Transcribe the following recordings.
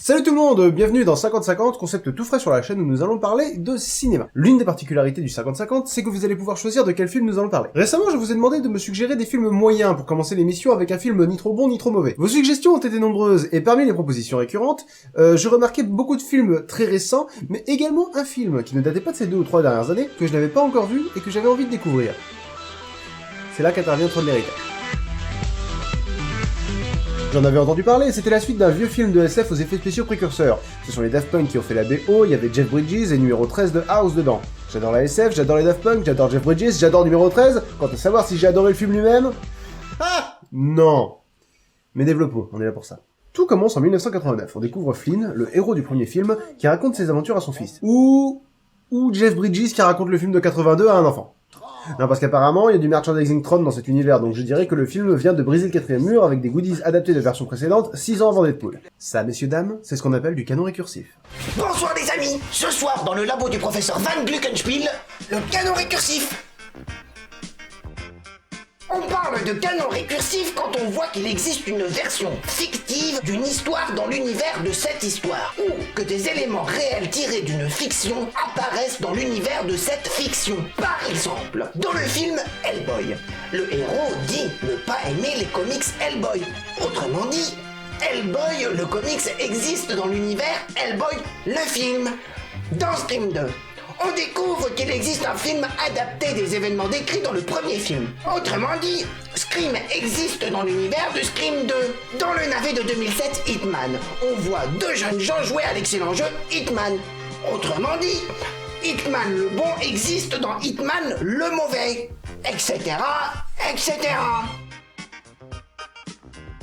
Salut tout le monde, bienvenue dans 50-50, concept tout frais sur la chaîne où nous allons parler de cinéma. L'une des particularités du 50-50, c'est que vous allez pouvoir choisir de quel film nous allons parler. Récemment, je vous ai demandé de me suggérer des films moyens pour commencer l'émission avec un film ni trop bon ni trop mauvais. Vos suggestions ont été nombreuses, et parmi les propositions récurrentes, je remarquais beaucoup de films très récents, mais également un film qui ne datait pas de ces 2 ou 3 dernières années, que je n'avais pas encore vu et que j'avais envie de découvrir. C'est là qu'intervient Trône de l'héritage. J'en avais entendu parler, c'était la suite d'un vieux film de SF aux effets spéciaux précurseurs. Ce sont les Daft Punk qui ont fait la BO, il y avait Jeff Bridges et numéro 13 de House dedans. J'adore la SF, j'adore les Daft Punk, j'adore Jeff Bridges, j'adore numéro 13, quant à savoir si j'ai adoré le film lui-même... Ah non. Mais développons, on est là pour ça. Tout commence en 1989, on découvre Flynn, le héros du premier film, qui raconte ses aventures à son fils. Ou Jeff Bridges qui raconte le film de 82 à un enfant. Non, parce qu'apparemment, il y a du merchandising Tron dans cet univers, donc je dirais que le film vient de briser le 4ème mur avec des goodies adaptés de versions précédentes, 6 ans avant Deadpool. Ça, messieurs dames, c'est ce qu'on appelle du canon récursif. Bonsoir les amis. Ce soir, dans le labo du professeur Van Gluckenspiel, le canon récursif. On parle de canon récursif quand on voit qu'il existe une version fictive d'une histoire dans l'univers de cette histoire, ou que des éléments réels tirés d'une fiction apparaissent dans l'univers de cette fiction. Par exemple, dans le film Hellboy, le héros dit ne pas aimer les comics Hellboy. Autrement dit, Hellboy, le comics, existe dans l'univers Hellboy, le film. Dans Scream 2, on découvre qu'il existe un film adapté des événements décrits dans le premier film. Autrement dit, Scream existe dans l'univers de Scream 2. Dans le navet de 2007, Hitman, on voit 2 jeunes gens jouer à l'excellent jeu Hitman. Autrement dit, Hitman le bon existe dans Hitman le mauvais, etc., etc.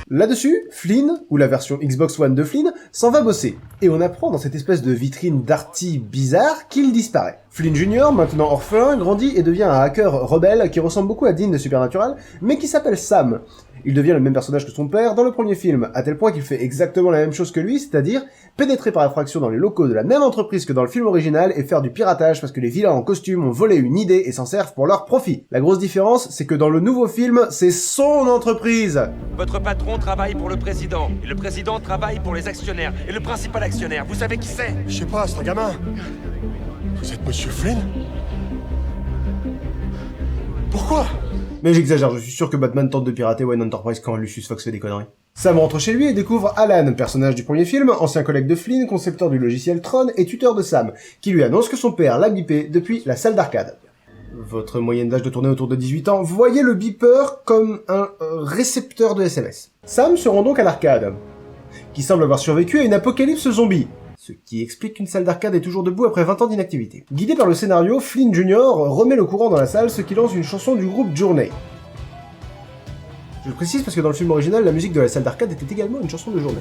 Là-dessus, Flynn, ou la version Xbox One de Flynn, s'en va bosser, et on apprend dans cette espèce de vitrine d'arty bizarre qu'il disparaît. Flynn Jr., maintenant orphelin, grandit et devient un hacker rebelle qui ressemble beaucoup à Dean de Supernatural, mais qui s'appelle Sam. Il devient le même personnage que son père dans le premier film, à tel point qu'il fait exactement la même chose que lui, c'est-à-dire pénétrer par effraction dans les locaux de la même entreprise que dans le film original et faire du piratage parce que les vilains en costume ont volé une idée et s'en servent pour leur profit. La grosse différence, c'est que dans le nouveau film, c'est son entreprise. Votre patron travaille pour le président, et le président travaille pour les actionnaires, et le principal actionnaire, vous savez qui c'est? Je sais pas, c'est un gamin. Vous êtes Monsieur Flynn? Pourquoi? Mais j'exagère, je suis sûr que Batman tente de pirater Wayne Enterprise quand Lucius Fox fait des conneries. Sam rentre chez lui et découvre Alan, personnage du premier film, ancien collègue de Flynn, concepteur du logiciel Tron et tuteur de Sam, qui lui annonce que son père l'a bipé depuis la salle d'arcade. Votre moyenne d'âge de tourner autour de 18 ans, voyez le beeper comme un récepteur de SMS. Sam se rend donc à l'arcade, qui semble avoir survécu à une apocalypse zombie. Ce qui explique qu'une salle d'arcade est toujours debout après 20 ans d'inactivité. Guidé par le scénario, Flynn Jr. remet le courant dans la salle, ce qui lance une chanson du groupe Journey. Je le précise parce que dans le film original, la musique de la salle d'arcade était également une chanson de Journey.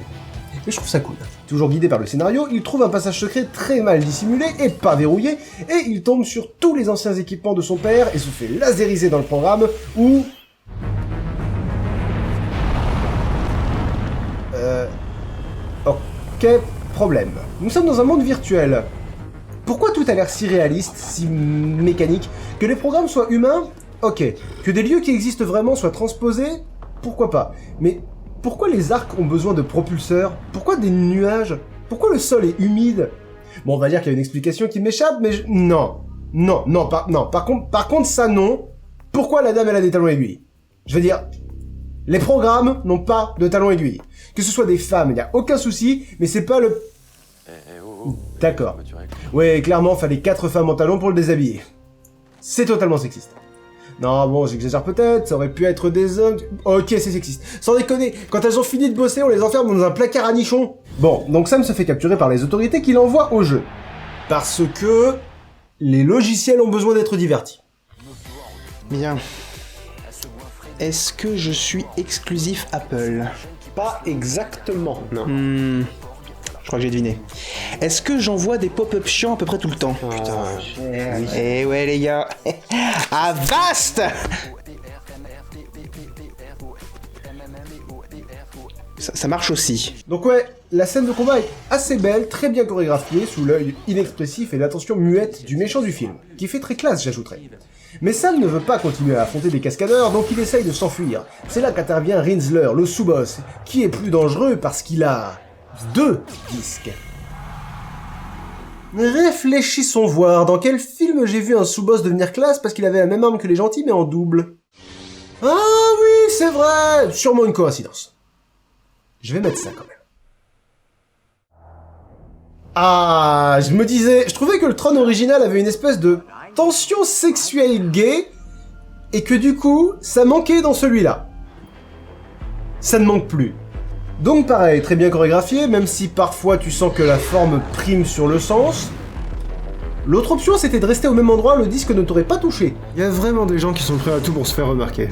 Et je trouve ça cool. Toujours guidé par le scénario, il trouve un passage secret très mal dissimulé et pas verrouillé, et il tombe sur tous les anciens équipements de son père et se fait laseriser dans le programme où... Ok, problème. Nous sommes dans un monde virtuel. Pourquoi tout a l'air si réaliste, si mécanique? Que les programmes soient humains? Ok. Que des lieux qui existent vraiment soient transposés? Pourquoi pas. Mais pourquoi les arcs ont besoin de propulseurs? Pourquoi des nuages? Pourquoi le sol est humide? Bon, on va dire qu'il y a une explication qui m'échappe, mais non. Par contre, ça non. Pourquoi la dame elle a des talons aiguilles? Je veux dire, les programmes n'ont pas de talons aiguilles. Que ce soit des femmes, il n'y a aucun souci, mais c'est pas le... D'accord. Ouais, clairement, fallait 4 femmes en talons pour le déshabiller. C'est totalement sexiste. Non, bon, j'exagère peut-être, ça aurait pu être des hommes... Ok, c'est sexiste. Sans déconner, quand elles ont fini de bosser, on les enferme dans un placard à nichons. Bon, donc Sam se fait capturer par les autorités qui l'envoient au jeu. Parce que... les logiciels ont besoin d'être divertis. Bien. Est-ce que je suis exclusif Apple? Pas exactement, non. Je crois que j'ai deviné. Est-ce que j'envoie des pop-up chiants à peu près tout le temps? Putain. Eh ouais les gars. Avast! Ça marche aussi. Donc ouais, la scène de combat est assez belle, très bien chorégraphiée, sous l'œil inexpressif et l'attention muette du méchant du film, qui fait très classe, j'ajouterais. Mais Sam ne veut pas continuer à affronter des cascadeurs, donc il essaye de s'enfuir. C'est là qu'intervient Rinsler, le sous-boss, qui est plus dangereux parce qu'il a... 2 disques. Réfléchissons voir dans quel film j'ai vu un sous-boss devenir classe parce qu'il avait la même arme que les gentils mais en double. Ah oui, c'est vrai, sûrement une coïncidence. Je vais mettre ça quand même. Ah, je me disais, je trouvais que le Tron original avait une espèce de tension sexuelle gay et que du coup, ça manquait dans celui-là. Ça ne manque plus. Donc pareil, très bien chorégraphié, même si parfois tu sens que la forme prime sur le sens. L'autre option, c'était de rester au même endroit, le disque ne t'aurait pas touché. Il y a vraiment des gens qui sont prêts à tout pour se faire remarquer.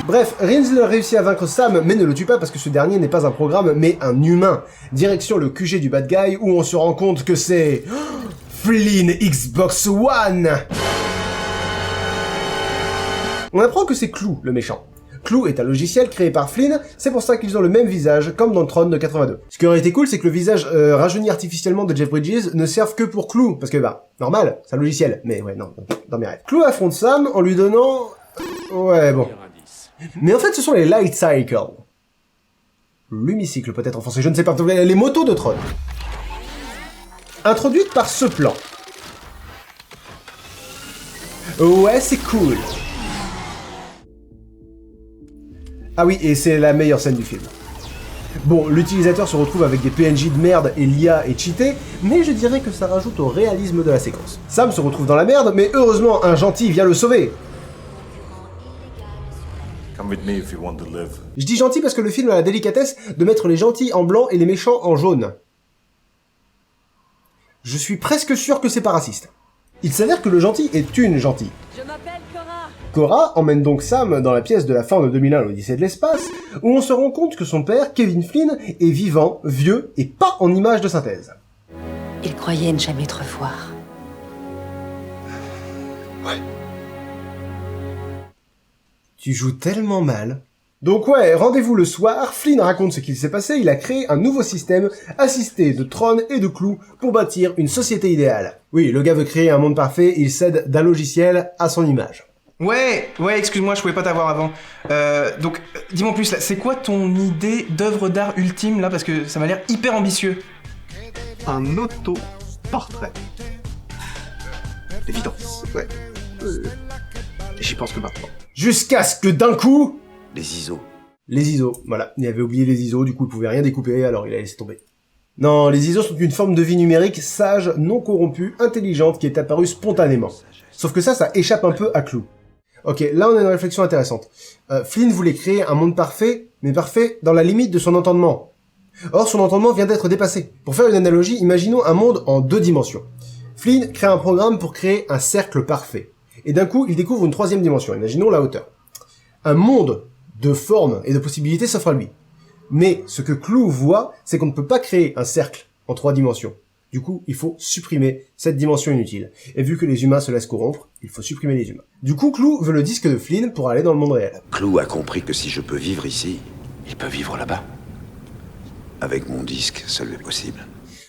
Bref, Rinzler réussit à vaincre Sam, mais ne le tue pas parce que ce dernier n'est pas un programme, mais un humain. Direction le QG du bad guy, où on se rend compte que c'est... Flynn Xbox One. On apprend que c'est Clou, le méchant. Clou est un logiciel créé par Flynn, c'est pour ça qu'ils ont le même visage, comme dans le Tron de 82. Ce qui aurait été cool, c'est que le visage rajeuni artificiellement de Jeff Bridges ne serve que pour Clou, parce que bah, normal, c'est un logiciel, mais ouais, non, dans mes rêves. Clou affronte Sam en lui donnant... Ouais, bon... Mais en fait, ce sont les Light Cycle. L'hémicycle peut-être en français, je ne sais pas. Les motos de Tron. Introduites par ce plan. Ouais, c'est cool. Ah oui, et c'est la meilleure scène du film. Bon, l'utilisateur se retrouve avec des PNJ de merde et l'IA est cheatée, mais je dirais que ça rajoute au réalisme de la séquence. Sam se retrouve dans la merde, mais heureusement, un gentil vient le sauver. Je dis gentil parce que le film a la délicatesse de mettre les gentils en blanc et les méchants en jaune. Je suis presque sûr que c'est pas raciste. Il s'avère que le gentil est une gentille. Je m'appelle Cora. Cora emmène donc Sam dans la pièce de la fin de 2001, l'Odyssée de l'espace, où on se rend compte que son père, Kevin Flynn, est vivant, vieux et pas en image de synthèse. Il croyait ne jamais te revoir. Tu joues tellement mal. Donc ouais, rendez-vous le soir, Flynn raconte ce qu'il s'est passé, il a créé un nouveau système, assisté de Tron et de Clou, pour bâtir une société idéale. Oui, le gars veut créer un monde parfait, il cède d'un logiciel à son image. Ouais, excuse-moi, je pouvais pas t'avoir avant. Donc, dis-moi plus, là, c'est quoi ton idée d'œuvre d'art ultime, là, parce que ça m'a l'air hyper ambitieux. Un auto-portrait. Évidence, ouais. J'y pense que maintenant. Jusqu'à ce que d'un coup... Les ISO. Les ISO, voilà. Il avait oublié les ISO, du coup il pouvait rien découper, alors il a laissé tomber. Non, les ISO sont une forme de vie numérique sage, non corrompue, intelligente, qui est apparue spontanément. Sauf que ça échappe un peu à Clou. Ok, là on a une réflexion intéressante. Flynn voulait créer un monde parfait, mais parfait dans la limite de son entendement. Or, son entendement vient d'être dépassé. Pour faire une analogie, imaginons un monde en 2 dimensions. Flynn crée un programme pour créer un cercle parfait. Et d'un coup, il découvre une 3e dimension, imaginons la hauteur. Un monde de formes et de possibilités s'offre à lui. Mais ce que Clou voit, c'est qu'on ne peut pas créer un cercle en 3 dimensions. Du coup, il faut supprimer cette dimension inutile. Et vu que les humains se laissent corrompre, il faut supprimer les humains. Du coup, Clou veut le disque de Flynn pour aller dans le monde réel. Clou a compris que si je peux vivre ici, il peut vivre là-bas. Avec mon disque, seul est possible.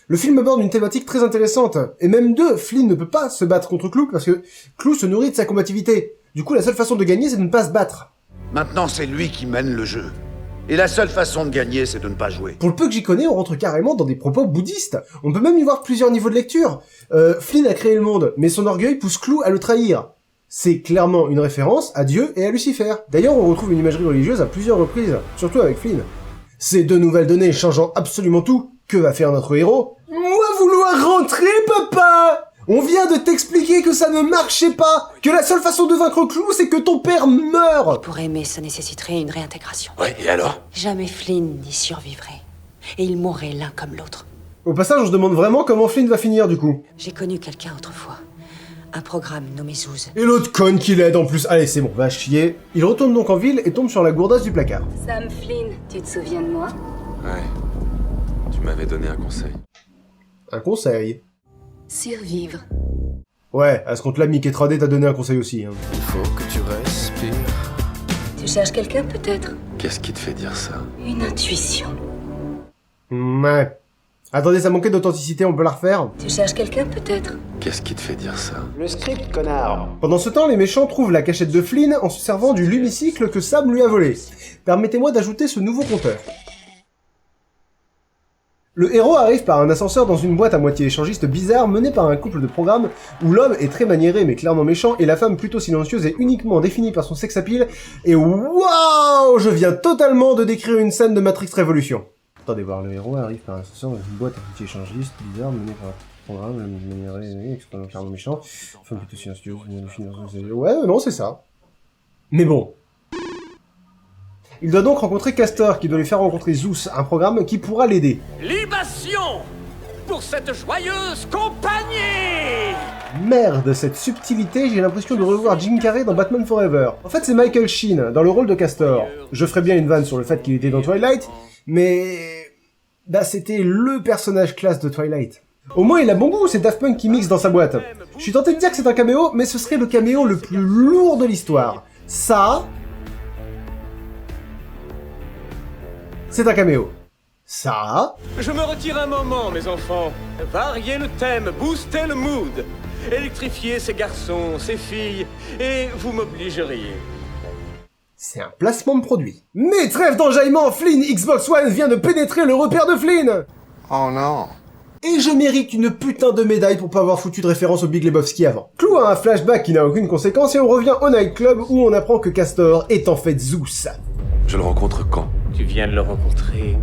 Le film aborde une thématique très intéressante, et même deux, Flynn ne peut pas se battre contre Clou parce que Clou se nourrit de sa combativité. Du coup, la seule façon de gagner, c'est de ne pas se battre. Maintenant, c'est lui qui mène le jeu. Et la seule façon de gagner, c'est de ne pas jouer. Pour le peu que j'y connais, on rentre carrément dans des propos bouddhistes. On peut même y voir plusieurs niveaux de lecture. Flynn a créé le monde, mais son orgueil pousse Clou à le trahir. C'est clairement une référence à Dieu et à Lucifer. D'ailleurs, on retrouve une imagerie religieuse à plusieurs reprises, surtout avec Flynn. Ces deux nouvelles données changeant absolument tout, que va faire notre héros? Moi vouloir rentrer, papa! On vient de t'expliquer que ça ne marchait pas! Que la seule façon de vaincre Clou, c'est que ton père meure! Pour aimer, ça nécessiterait une réintégration. Ouais, et alors? Jamais Flynn n'y survivrait. Et ils mourraient l'un comme l'autre. Au passage, on se demande vraiment comment Flynn va finir, du coup. J'ai connu quelqu'un autrefois. Un programme nommé Zouz. Et l'autre conne qui l'aide en plus. Allez, c'est bon, va chier. Il retourne donc en ville et tombe sur la gourdasse du placard. Sam Flynn, tu te souviens de moi? Ouais. Tu m'avais donné un conseil. Un conseil. Survivre. Ouais, à ce compte-là, Mickey 3D t'a donné un conseil aussi. Hein. Il faut que tu respires. Tu cherches quelqu'un peut-être? Qu'est-ce qui te fait dire ça? Une intuition. Ouais. Attendez, ça manquait d'authenticité, on peut la refaire? Tu cherches quelqu'un peut-être? Qu'est-ce qui te fait dire ça? Le script, connard. Pendant ce temps, les méchants trouvent la cachette de Flynn en se servant du lumicycle que Sam lui a volé. Permettez-moi d'ajouter ce nouveau compteur. Le héros arrive par un ascenseur dans une boîte à moitié échangiste bizarre menée par un couple de programmes où l'homme est très maniéré mais clairement méchant et la femme plutôt silencieuse et uniquement définie par son sex-appeal. Et waouh, je viens totalement de décrire une scène de Matrix Révolution. Attendez voir, le héros arrive par un ascenseur dans une boîte à moitié échangiste bizarre menée par un programme maniéré extrêmement clairement méchant, femme plutôt silencieuse, définie par son sex-appeal. Ouais, non, c'est ça. Mais bon. Il doit donc rencontrer Castor, qui doit lui faire rencontrer Zeus, un programme qui pourra l'aider. Libation pour cette joyeuse compagnie! Merde, cette subtilité, j'ai l'impression de revoir Jim Carrey dans Batman Forever. En fait, c'est Michael Sheen, dans le rôle de Castor. Je ferais bien une vanne sur le fait qu'il était dans Twilight, mais... bah, c'était LE personnage classe de Twilight. Au moins, il a bon goût, c'est Daft Punk qui mixe dans sa boîte. Je suis tenté de dire que c'est un caméo, mais ce serait le caméo le plus lourd de l'histoire. Ça... c'est un caméo. Ça... Je me retire un moment, mes enfants. Variez le thème, boostez le mood. Électrifiez ces garçons, ces filles, et vous m'obligeriez. c'est un placement de produit. Mais trêve d'enjaillement, Flynn Xbox One vient de pénétrer le repère de Flynn! Oh non. Et je mérite une putain de médaille pour pas avoir foutu de référence au Big Lebowski avant. Clou a un flashback qui n'a aucune conséquence et on revient au nightclub où on apprend que Castor est en fait Zeus. Je le rencontre quand? Tu viens de le rencontrer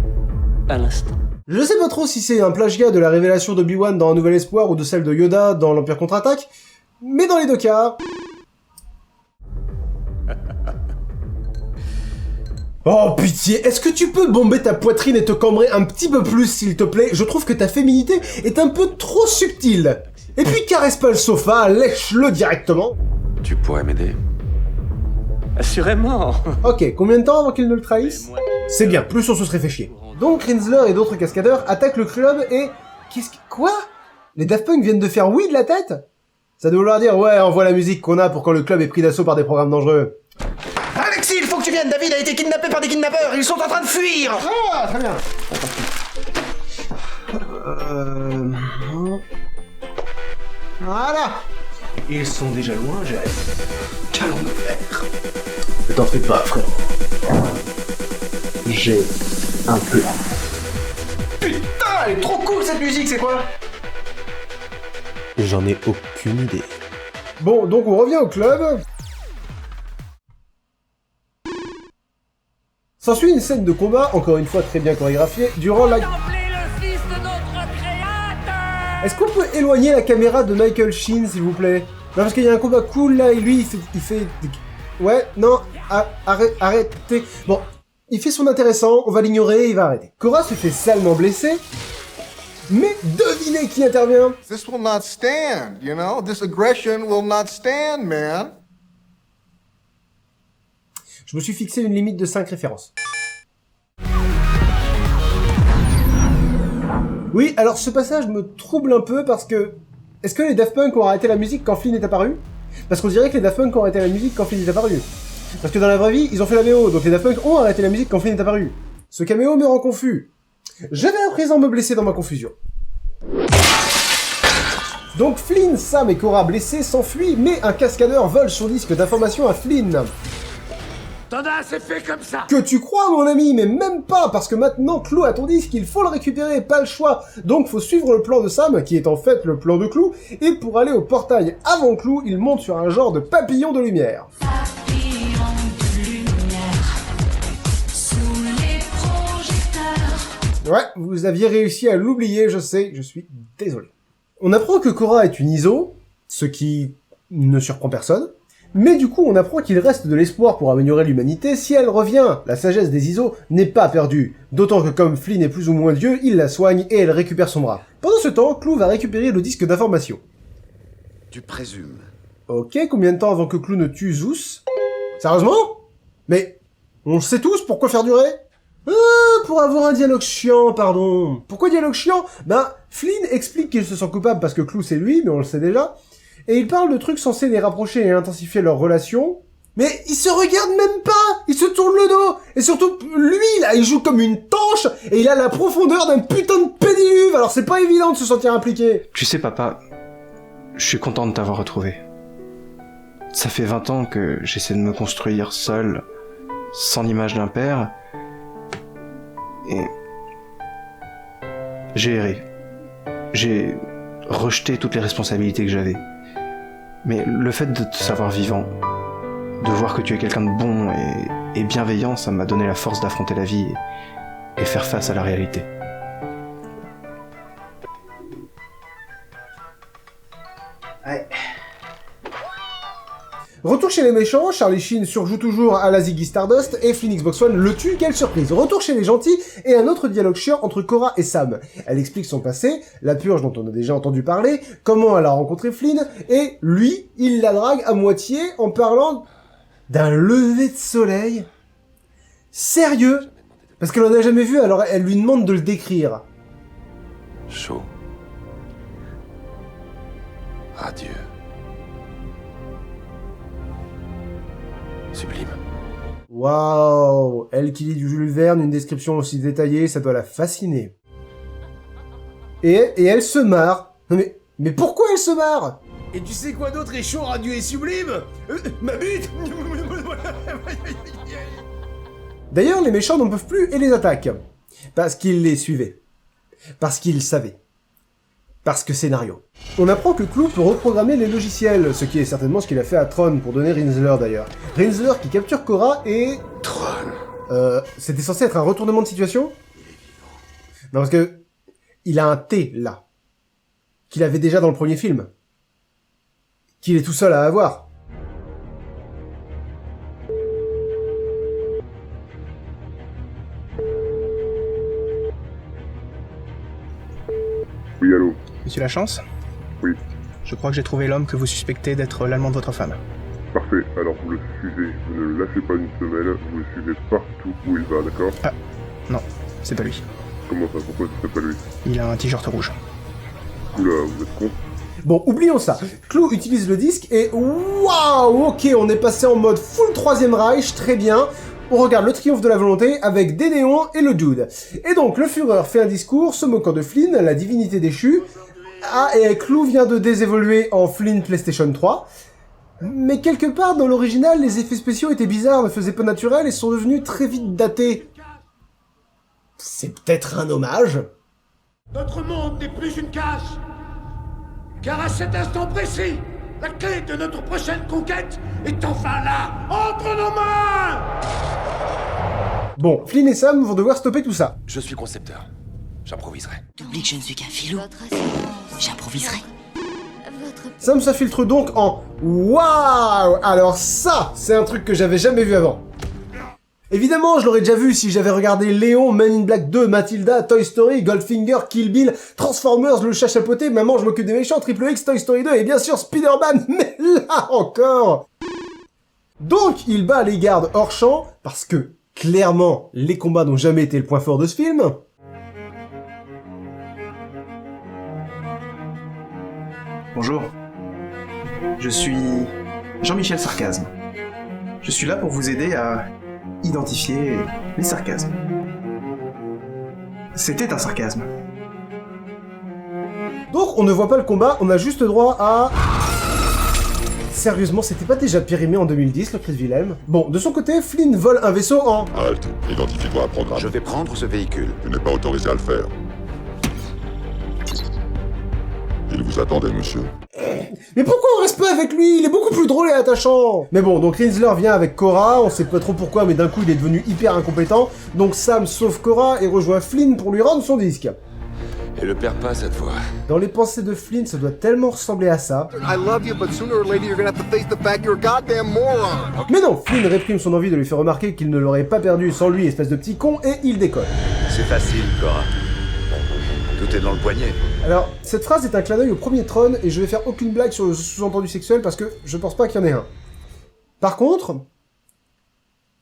à l'instant. Je sais pas trop si c'est un plagiat de la révélation d'Obi-Wan dans Un Nouvel Espoir ou de celle de Yoda dans l'Empire Contre-Attaque, mais dans les deux cas... Oh pitié, est-ce que tu peux bomber ta poitrine et te cambrer un petit peu plus s'il te plaît? Je trouve que ta féminité est un peu trop subtile. Et puis caresse pas le sofa, lèche-le directement. Tu pourrais m'aider? Assurément. Ok, combien de temps avant qu'il ne le trahisse? C'est bien, plus on se serait fait chier. Donc Rinsler et d'autres cascadeurs attaquent le club et... qu'est-ce que... quoi? Les Daft Punk viennent de faire oui de la tête? Ça doit vouloir dire ouais, envoie la musique qu'on a pour quand le club est pris d'assaut par des programmes dangereux. Alexis, il faut que tu viennes, David a été kidnappé par des kidnappeurs, ils sont en train de fuir. Ah, très bien. Voilà. Ils sont déjà loin, j'arrive. Qu'allons-nous faire? Ne t'en fais pas, frère. J'ai un plan. Putain, elle est trop cool cette musique, c'est quoi? J'en ai aucune idée. Bon, donc on revient au club. S'ensuit une scène de combat, encore une fois très bien chorégraphiée, durant la... Est-ce qu'on peut éloigner la caméra de Michael Sheen, s'il vous plaît? Non, parce qu'il y a un combat cool là, et lui, il fait... Ouais, non, arrêtez. Bon, il fait son intéressant, on va l'ignorer, il va arrêter. Cora se fait salement blesser, mais devinez qui intervient? This will not stand, you know? This aggression will not stand, man. Je me suis fixé une limite de 5 références. Oui, alors ce passage me trouble un peu parce que... Est-ce que les Daft Punk ont arrêté la musique quand Flynn est apparu? Parce qu'on dirait que les Daft Punk ont arrêté la musique quand Flynn est apparu. Parce que dans la vraie vie, ils ont fait la VO, donc les Daft Punk ont arrêté la musique quand Flynn est apparu. Ce caméo me rend confus. Je vais à présent me blesser dans ma confusion. Donc Flynn, Sam et Cora blessés s'enfuient, mais un cascadeur vole son disque d'information à Flynn. T'en as assez fait comme ça! Que tu crois, mon ami, mais même pas, parce que maintenant Clou a ton disque, il faut le récupérer, pas le choix. Donc faut suivre le plan de Sam, qui est en fait le plan de Clou, et pour aller au portail avant Clou, il monte sur un genre de papillon de lumière. Papillon de lumière, sous les projecteurs. Ouais, vous aviez réussi à l'oublier, je sais, je suis désolé. On apprend que Cora est une ISO, ce qui ne surprend personne. Mais du coup, on apprend qu'il reste de l'espoir pour améliorer l'humanité si elle revient. La sagesse des ISO n'est pas perdue. D'autant que comme Flynn est plus ou moins Dieu, il la soigne et elle récupère son bras. Pendant ce temps, Clou va récupérer le disque d'information. Tu présumes. Ok, combien de temps avant que Clou ne tue Zeus? Sérieusement? Mais, on le sait tous, pourquoi faire durer? Pour avoir un dialogue chiant, pardon. Pourquoi dialogue chiant? Ben, Flynn explique qu'il se sent coupable parce que Clou c'est lui, mais on le sait déjà. Et il parle de trucs censés les rapprocher et intensifier leur relation. Mais ils se regardent même pas! Ils se tournent le dos! Et surtout, lui, là, il joue comme une tanche, et il a la profondeur d'un putain de pédiluve, alors c'est pas évident de se sentir impliqué. Tu sais, papa, je suis content de t'avoir retrouvé. Ça fait 20 ans que j'essaie de me construire seul, sans l'image d'un père, et... j'ai erré. J'ai rejeté toutes les responsabilités que j'avais. Mais le fait de te savoir vivant, de voir que tu es quelqu'un de bon et bienveillant, ça m'a donné la force d'affronter la vie et faire face à la réalité. Ouais. Retour chez les méchants, Charlie Sheen surjoue toujours à la Ziggy Stardust et Flynn Xbox One le tue, quelle surprise. Retour chez les gentils et un autre dialogue chiant entre Cora et Sam. Elle explique son passé, la purge dont on a déjà entendu parler, comment elle a rencontré Flynn, et lui, il la drague à moitié en parlant d'un lever de soleil. Sérieux? Parce qu'elle en a jamais vu, alors elle lui demande de le décrire. Chaud. Radieux. Sublime. Waouh! Elle qui lit du Jules Verne, une description aussi détaillée, ça doit la fasciner. Et elle se marre. Non mais pourquoi elle se marre? Et tu sais quoi d'autre est chaud, radieux et sublime? Ma bite! D'ailleurs, les méchants n'en peuvent plus et les attaquent. Parce qu'ils les suivaient. Parce qu'ils savaient. Parce que scénario. On apprend que Clou peut reprogrammer les logiciels, ce qui est certainement ce qu'il a fait à Tron pour donner Rinsler d'ailleurs. Rinsler qui capture Cora et... Tron. C'était censé être un retournement de situation? Non, parce que... il a un T, là. Qu'il avait déjà dans le premier film. Qu'il est tout seul à avoir. Oui, allô? Monsieur Lachance? Oui. Je crois que j'ai trouvé l'homme que vous suspectez d'être l'allemand de votre femme. Parfait, alors vous le suivez, vous ne le lâchez pas une semelle, vous le suivez partout où il va, d'accord? Ah, non, c'est pas lui. Comment ça, pourquoi ce serait pas lui? Il a un t-shirt rouge. Oula, vous êtes con? Bon, oublions ça. Clou utilise le disque et... Waouh! Ok, on est passé en mode full 3ème Reich, très bien. On regarde le triomphe de la volonté avec des néons et le dude. Et donc, le Führer fait un discours se moquant de Flynn, la divinité déchue. Ah, et Clou vient de désévoluer en Flynn PlayStation 3. Mais quelque part, dans l'original, les effets spéciaux étaient bizarres, ne faisaient pas naturels et sont devenus très vite datés. C'est peut-être un hommage? Notre monde n'est plus une cage. Car à cet instant précis, la clé de notre prochaine conquête est enfin là, entre nos mains! Bon, Flynn et Sam vont devoir stopper tout ça. Je suis concepteur. J'improviserai. T'oublies que je ne suis qu'un filou. J'improviserai. Sam s'infiltre donc en waouh! Alors ça, c'est un truc que j'avais jamais vu avant. Évidemment, je l'aurais déjà vu si j'avais regardé Léon, Men in Black 2, Matilda, Toy Story, Goldfinger, Kill Bill, Transformers, Le Chat Chapeauté, Maman je m'occupe des méchants, Triple X, Toy Story 2 et bien sûr Spider-Man, mais là encore! Donc, il bat les gardes hors champ, parce que, clairement, les combats n'ont jamais été le point fort de ce film. Bonjour. Je suis Jean-Michel Sarcasme. Je suis là pour vous aider à identifier les sarcasmes. C'était un sarcasme. Donc on ne voit pas le combat, on a juste droit à... Sérieusement, c'était pas déjà périmé en 2010, le cri de Wilhelm? Bon, de son côté, Flynn vole un vaisseau en... Halte, identifie-toi un programme. Je vais prendre ce véhicule. Tu n'es pas autorisé à le faire. Il vous attendait, monsieur. Mais pourquoi on reste pas avec lui? Il est beaucoup plus drôle et attachant. Mais bon, donc Rinsler vient avec Cora, on sait pas trop pourquoi, mais d'un coup il est devenu hyper incompétent. Donc Sam sauve Cora et rejoint Flynn pour lui rendre son disque. Et le perds pas cette fois. Dans les pensées de Flynn, ça doit tellement ressembler à ça. I love you, but sooner or later you're gonna have to face the fact you're a goddamn moron. Mais non, Flynn réprime son envie de lui faire remarquer qu'il ne l'aurait pas perdu sans lui, espèce de petit con, et il décolle. C'est facile, Cora. Tout est dans le poignet. Alors, cette phrase est un clin d'œil au premier Tron, et je vais faire aucune blague sur le sous-entendu sexuel parce que je pense pas qu'il y en ait un. Par contre,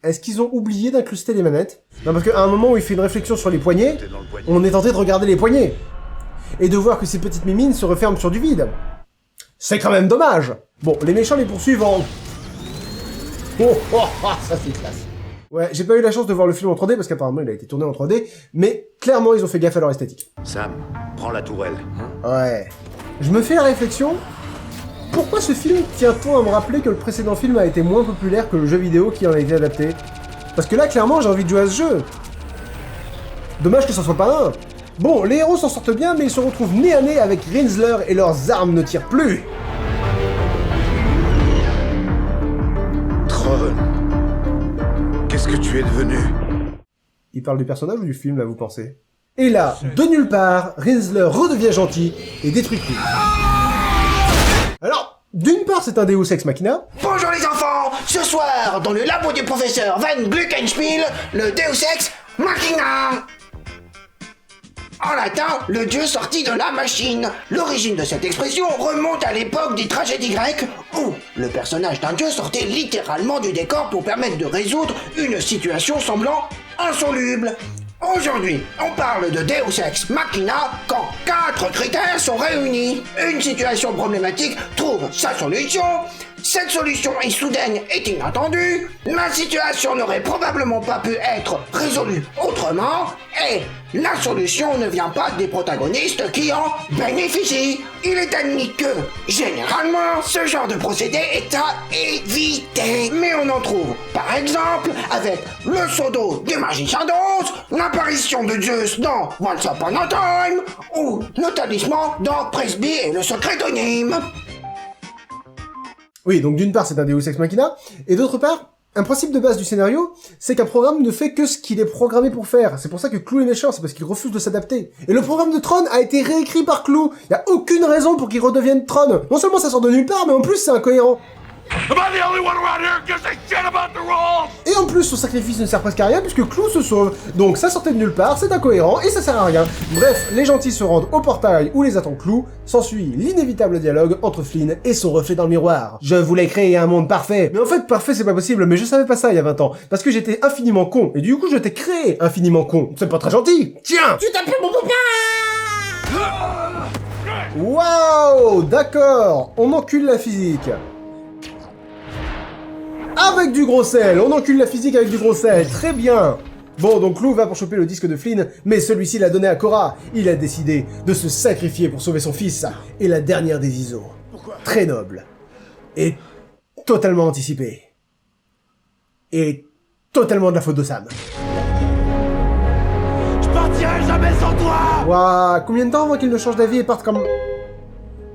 est-ce qu'ils ont oublié d'incruster les manettes? Non, parce qu'à un moment où il fait une réflexion sur les poignets, on est tenté de regarder les poignets. Et de voir que ces petites mimines se referment sur du vide. C'est quand même dommage. Bon, les méchants les poursuivent en... ça c'est classe. Ouais, j'ai pas eu la chance de voir le film en 3D parce qu'apparemment il a été tourné en 3D, mais clairement ils ont fait gaffe à leur esthétique. Sam, prends la tourelle. Ouais. Je me fais la réflexion, pourquoi ce film tient-on à me rappeler que le précédent film a été moins populaire que le jeu vidéo qui en a été adapté? Parce que là, clairement, j'ai envie de jouer à ce jeu. Dommage que ça soit pas un. Bon, les héros s'en sortent bien, mais ils se retrouvent nez à nez avec Rinsler et leurs armes ne tirent plus. Tron, qu'est-ce que tu es devenu? Il parle du personnage ou du film, là, vous pensez? Et là, de nulle part, Rinsler redevient gentil et détruit tout. Alors, d'une part, c'est un Deus Ex Machina. Bonjour les enfants. Ce soir, dans le labo du professeur Van Gluckenspiel, le Deus Ex Machina. En latin, le dieu sorti de la machine. L'origine de cette expression remonte à l'époque des tragédies grecques où le personnage d'un dieu sortait littéralement du décor pour permettre de résoudre une situation semblant insoluble. Aujourd'hui, on parle de Deus Ex Machina quand 4 critères sont réunis. Une situation problématique trouve sa solution. Cette solution est soudaine et inattendue. La situation n'aurait probablement pas pu être résolue autrement. Et la solution ne vient pas des protagonistes qui en bénéficient. Il est admis que, généralement, ce genre de procédé est à éviter. Mais on en trouve, par exemple, avec le seau d'eau du magicien d'Oz, l'apparition de Zeus dans Once Upon a Time, ou le talisman dans Presby et le secret de Nîmes. Oui, donc d'une part, c'est un Deus Ex Machina, et d'autre part, un principe de base du scénario, c'est qu'un programme ne fait que ce qu'il est programmé pour faire. C'est pour ça que Clou est méchant, c'est parce qu'il refuse de s'adapter. Et le programme de Tron a été réécrit par Clou. Y a aucune raison pour qu'il redevienne Tron. Non seulement ça sort de nulle part, mais en plus c'est incohérent. Et en plus, son sacrifice ne sert presque à rien puisque Clou se sauve. Donc ça sortait de nulle part, c'est incohérent et ça sert à rien. Bref, les gentils se rendent au portail où les attend Clou. S'ensuit l'inévitable dialogue entre Flynn et son reflet dans le miroir. Je voulais créer un monde parfait. Mais en fait, parfait c'est pas possible, mais je savais pas ça il y a 20 ans. Parce que j'étais infiniment con. Et du coup, je t'ai créé infiniment con. C'est pas très gentil. Tiens, tu t'appelles mon papa. Waouh, d'accord. On encule la physique. Avec du gros sel, on encule la physique avec du gros sel, très bien. Bon, donc Clou va pour choper le disque de Flynn, mais celui-ci l'a donné à Cora. Il a décidé de se sacrifier pour sauver son fils, et la dernière des ISO. Très noble. Et totalement anticipé. Et totalement de la faute de Sam. Je partirai jamais sans toi. Waouh, combien de temps avant qu'il ne change d'avis et parte comme...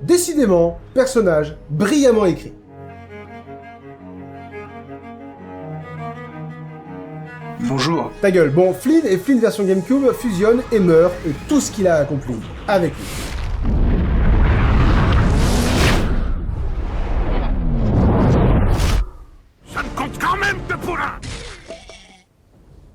Décidément, personnage brillamment écrit. Bonjour. Ta gueule. Bon, Flynn et Flynn version GameCube fusionnent et meurent, et tout ce qu'il a accompli avec lui. Ça ne compte quand même que pour un.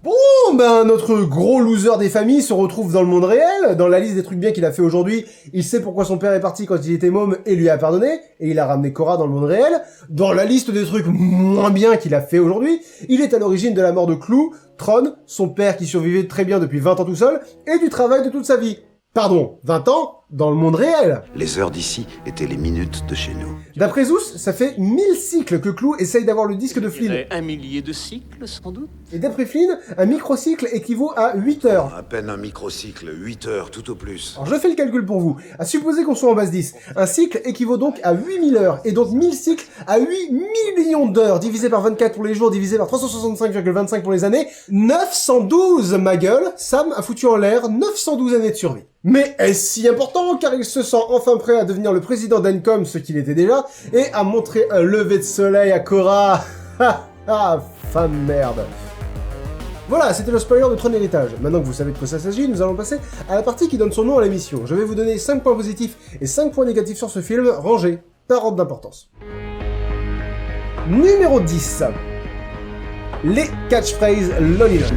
Bon, ben, notre gros loser des familles se retrouve dans le monde réel. Dans la liste des trucs bien qu'il a fait aujourd'hui, il sait pourquoi son père est parti quand il était môme et lui a pardonné, et il a ramené Cora dans le monde réel. Dans la liste des trucs moins bien qu'il a fait aujourd'hui, il est à l'origine de la mort de Clou, Tron, son père qui survivait très bien depuis 20 ans tout seul, et du travail de toute sa vie. Pardon, 20 ans? dans le monde réel. Les heures d'ici étaient les minutes de chez nous. D'après Zeus, ça fait 1000 cycles que Clou essaye d'avoir le disque de Flynn. 1 millier de cycles, sans doute. Et d'après Flynn, un microcycle équivaut à 8 heures. À peine un microcycle, 8 heures tout au plus. Alors je fais le calcul pour vous. À supposer qu'on soit en base 10, un cycle équivaut donc à 8000 heures, et donc 1000 cycles à 8 millions d'heures, divisé par 24 pour les jours, divisé par 365,25 pour les années, 912, ma gueule. Sam a foutu en l'air 912 années de survie. Mais est-ce si important, car il se sent enfin prêt à devenir le président d'Encom, ce qu'il était déjà, et à montrer un lever de soleil à Korra. Ah, femme merde. Voilà, c'était le spoiler de Tron Héritage. Maintenant que vous savez de quoi ça s'agit, nous allons passer à la partie qui donne son nom à l'émission. Je vais vous donner 5 points positifs et 5 points négatifs sur ce film, rangés par ordre d'importance. Numéro 10. Les catchphrases Lolilol.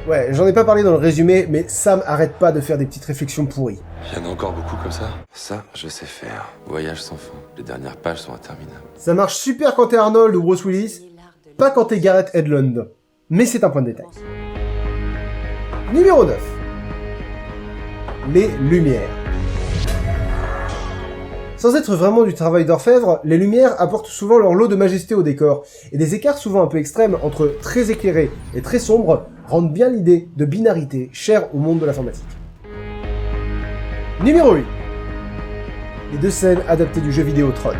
Ouais, j'en ai pas parlé dans le résumé, mais Sam arrête pas de faire des petites réflexions pourries. Il y en a encore beaucoup comme ça. Ça, je sais faire. Voyage sans fin. Les dernières pages sont interminables. Ça marche super quand t'es Arnold ou Bruce Willis, pas quand t'es Gareth Edlund. Mais c'est un point de détail. Numéro 9. Les lumières. Sans être vraiment du travail d'orfèvre, les lumières apportent souvent leur lot de majesté au décor, et des écarts souvent un peu extrêmes entre très éclairé et très sombre rendent bien l'idée de binarité chère au monde de l'informatique. Numéro 8. Les 2 scènes adaptées du jeu vidéo Tron.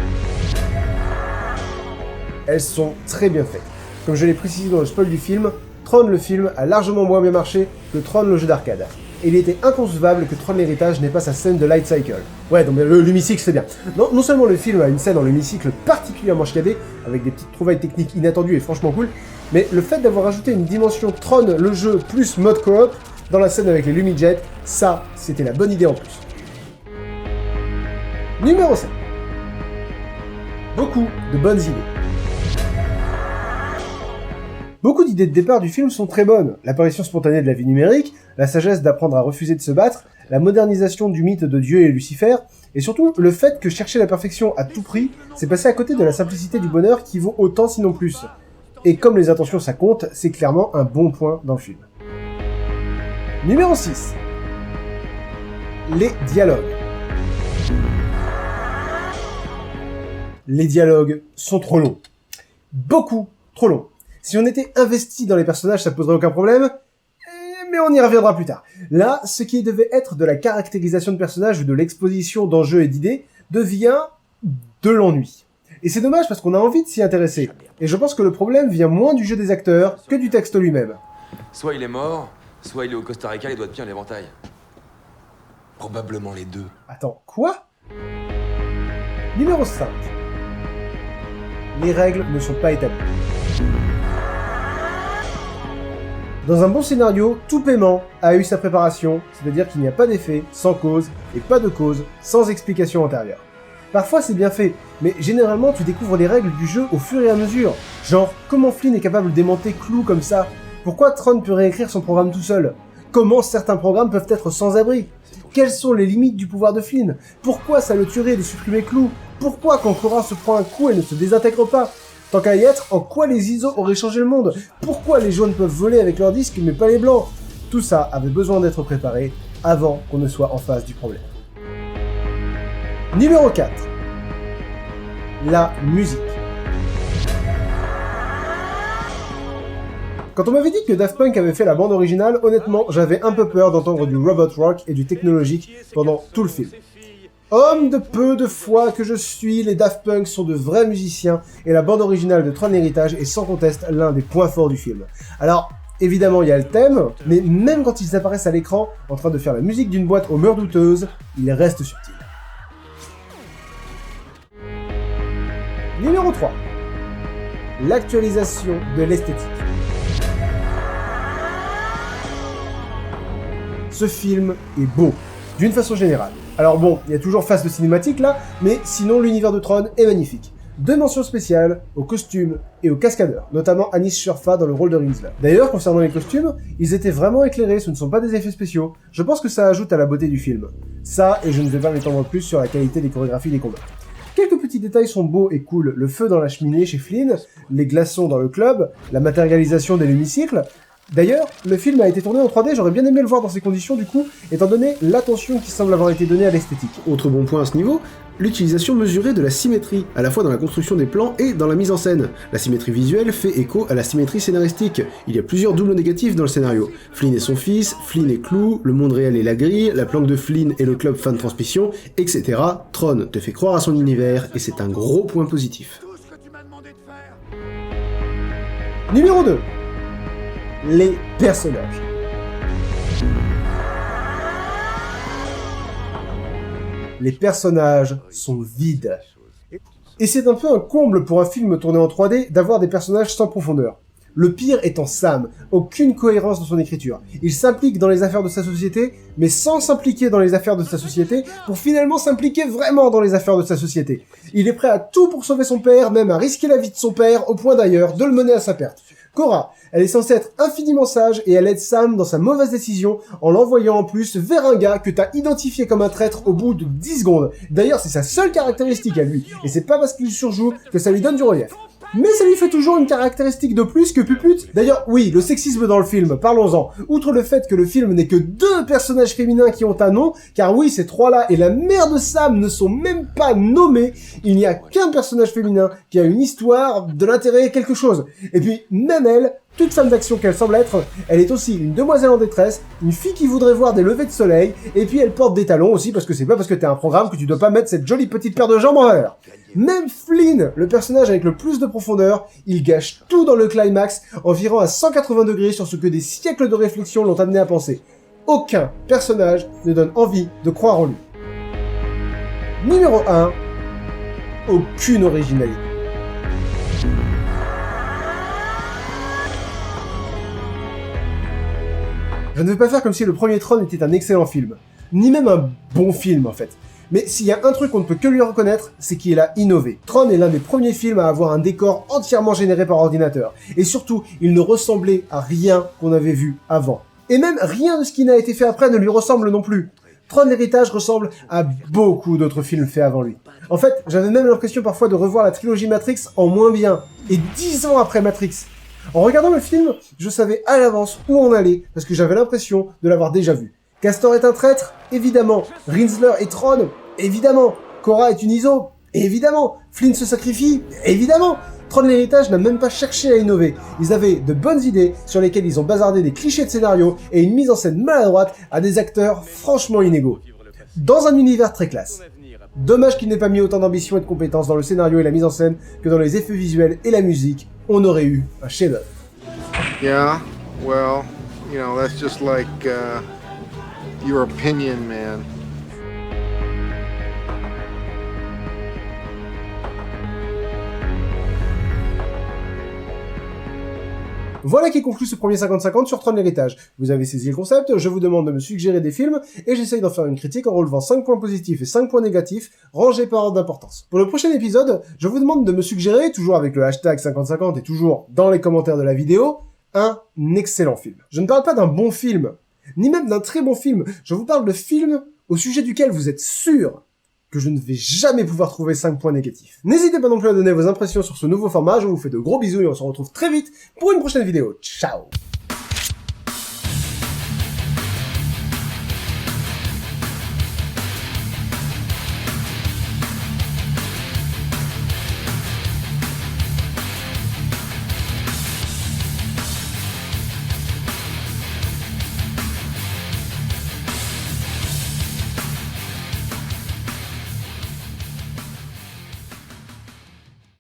Elles sont très bien faites. Comme je l'ai précisé dans le spoil du film, Tron le film a largement moins bien marché que Tron le jeu d'arcade. Et il était inconcevable que Tron l'héritage n'ait pas sa scène de Light Cycle. Ouais, donc l'hémicycle c'est bien. Non seulement le film a une scène dans l'hémicycle particulièrement chiadée, avec des petites trouvailles techniques inattendues et franchement cool, mais le fait d'avoir ajouté une dimension Tron le jeu plus mode coop dans la scène avec les Lumijets, ça, c'était la bonne idée en plus. Numéro 7. Beaucoup de bonnes idées. Beaucoup d'idées de départ du film sont très bonnes. L'apparition spontanée de la vie numérique, la sagesse d'apprendre à refuser de se battre, la modernisation du mythe de Dieu et Lucifer, et surtout le fait que chercher la perfection à tout prix, c'est passer à côté de la simplicité du bonheur qui vaut autant sinon plus. Et comme les intentions ça compte, c'est clairement un bon point dans le film. Numéro 6. Les dialogues. Les dialogues sont trop longs. Beaucoup trop longs. Si on était investi dans les personnages, ça poserait aucun problème, mais on y reviendra plus tard. Là, ce qui devait être de la caractérisation de personnages ou de l'exposition d'enjeux et d'idées devient de l'ennui. Et c'est dommage parce qu'on a envie de s'y intéresser. Et je pense que le problème vient moins du jeu des acteurs que du texte lui-même. Soit il est mort, soit il est au Costa Rica et doit te pied à l'éventail. Probablement les deux. Attends, quoi ? Numéro 5. Les règles ne sont pas établies. Dans un bon scénario, tout paiement a eu sa préparation, c'est-à-dire qu'il n'y a pas d'effet sans cause et pas de cause sans explication antérieure. Parfois c'est bien fait, mais généralement tu découvres les règles du jeu au fur et à mesure. Genre, comment Flynn est capable d'aimanter Clou comme ça ? Pourquoi Tron peut réécrire son programme tout seul ? Comment certains programmes peuvent être sans abri ? Quelles sont les limites du pouvoir de Flynn ? Pourquoi ça le tuerait de supprimer Clou ? Pourquoi quand Korra se prend un coup elle ne se désintègre pas ? Tant qu'à y être, en quoi les ISO auraient changé le monde ? Pourquoi les jaunes peuvent voler avec leurs disques mais pas les blancs ? Tout ça avait besoin d'être préparé avant qu'on ne soit en face du problème. Numéro 4. La musique. Quand on m'avait dit que Daft Punk avait fait la bande originale, honnêtement, j'avais un peu peur d'entendre du robot rock et du technologique pendant tout le film. Homme de peu de foi que je suis, les Daft Punk sont de vrais musiciens et la bande originale de Tron Héritage est sans conteste l'un des points forts du film. Alors, évidemment il y a le thème, mais même quand ils apparaissent à l'écran en train de faire la musique d'une boîte aux mœurs douteuses, ils restent subtils. Numéro 3. L'actualisation de l'esthétique. Ce film est beau, d'une façon générale. Alors bon, il y a toujours face de cinématique là, mais sinon l'univers de Tron est magnifique. 2 mentions spéciales aux costumes et aux cascadeurs, notamment Anis Shurfa dans le rôle de Rinsler. D'ailleurs, concernant les costumes, ils étaient vraiment éclairés, ce ne sont pas des effets spéciaux. Je pense que ça ajoute à la beauté du film. Ça, et je ne vais pas m'étendre plus sur la qualité des chorégraphies des combats. Quelques petits détails sont beaux et cool, le feu dans la cheminée chez Flynn, les glaçons dans le club, la matérialisation des hémicycles, D'ailleurs, le film a été tourné en 3D, j'aurais bien aimé le voir dans ces conditions du coup, étant donné l'attention qui semble avoir été donnée à l'esthétique. Autre bon point à ce niveau, l'utilisation mesurée de la symétrie, à la fois dans la construction des plans et dans la mise en scène. La symétrie visuelle fait écho à la symétrie scénaristique. Il y a plusieurs doubles négatifs dans le scénario. Flynn et son fils, Flynn et Clou, le monde réel et la grille, la planque de Flynn et le club fan transmission, etc. Tron te fait croire à son univers, et c'est un gros point positif. Numéro 2. Les personnages. Les personnages sont vides. Et c'est un peu un comble pour un film tourné en 3D d'avoir des personnages sans profondeur. Le pire étant Sam, aucune cohérence dans son écriture. Il s'implique dans les affaires de sa société, mais sans s'impliquer dans les affaires de sa société, pour finalement s'impliquer vraiment dans les affaires de sa société. Il est prêt à tout pour sauver son père, même à risquer la vie de son père, au point d'ailleurs de le mener à sa perte. Cora, elle est censée être infiniment sage et elle aide Sam dans sa mauvaise décision en l'envoyant en plus vers un gars que t'as identifié comme un traître au bout de 10 secondes. D'ailleurs, c'est sa seule caractéristique à lui, et c'est pas parce qu'il surjoue que ça lui donne du relief. Mais ça lui fait toujours une caractéristique de plus que pupute. D'ailleurs, oui, le sexisme dans le film, parlons-en. Outre le fait que le film n'est que 2 personnages féminins qui ont un nom, car oui, ces 3-là et la mère de Sam ne sont même pas nommés, il n'y a qu'un personnage féminin qui a une histoire, de l'intérêt, quelque chose. Et puis, même elle, toute femme d'action qu'elle semble être, elle est aussi une demoiselle en détresse, une fille qui voudrait voir des levées de soleil, et puis elle porte des talons aussi, parce que c'est pas parce que t'es un programme que tu dois pas mettre cette jolie petite paire de jambes en valeur. Même Flynn, le personnage avec le plus de profondeur, il gâche tout dans le climax, en virant à 180 degrés sur ce que des siècles de réflexion l'ont amené à penser. Aucun personnage ne donne envie de croire en lui. Numéro 1. Aucune originalité. Je ne veux pas faire comme si le premier Tron était un excellent film. Ni même un bon film, en fait. Mais s'il y a un truc qu'on ne peut que lui reconnaître, c'est qu'il a innové. Tron est l'un des premiers films à avoir un décor entièrement généré par ordinateur. Et surtout, il ne ressemblait à rien qu'on avait vu avant. Et même rien de ce qui n'a été fait après ne lui ressemble non plus. Tron l'héritage ressemble à beaucoup d'autres films faits avant lui. En fait, j'avais même l'impression parfois de revoir la trilogie Matrix en moins bien. Et 10 ans après Matrix. En regardant le film, je savais à l'avance où on allait, parce que j'avais l'impression de l'avoir déjà vu. Castor est un traître? Évidemment. Rinsler est Tron? Évidemment. Cora est une ISO? Évidemment. Flynn se sacrifie? Évidemment. Tron l'héritage n'a même pas cherché à innover. Ils avaient de bonnes idées sur lesquelles ils ont bazardé des clichés de scénario et une mise en scène maladroite à des acteurs franchement inégaux. Dans un univers très classe. Dommage qu'il n'ait pas mis autant d'ambition et de compétences dans le scénario et la mise en scène que dans les effets visuels et la musique. On aurait eu un chef-d'œuvre. Yeah, well, you know, that's just like, your opinion, man. Voilà qui conclut ce premier 50-50 sur Tron l'héritage. Vous avez saisi le concept, je vous demande de me suggérer des films, et j'essaye d'en faire une critique en relevant 5 points positifs et 5 points négatifs, rangés par ordre d'importance. Pour le prochain épisode, je vous demande de me suggérer, toujours avec le hashtag 50-50 et toujours dans les commentaires de la vidéo, un excellent film. Je ne parle pas d'un bon film, ni même d'un très bon film, je vous parle de films au sujet duquel vous êtes sûr que je ne vais jamais pouvoir trouver 5 points négatifs. N'hésitez pas non plus à donner vos impressions sur ce nouveau format, je vous fais de gros bisous et on se retrouve très vite pour une prochaine vidéo. Ciao!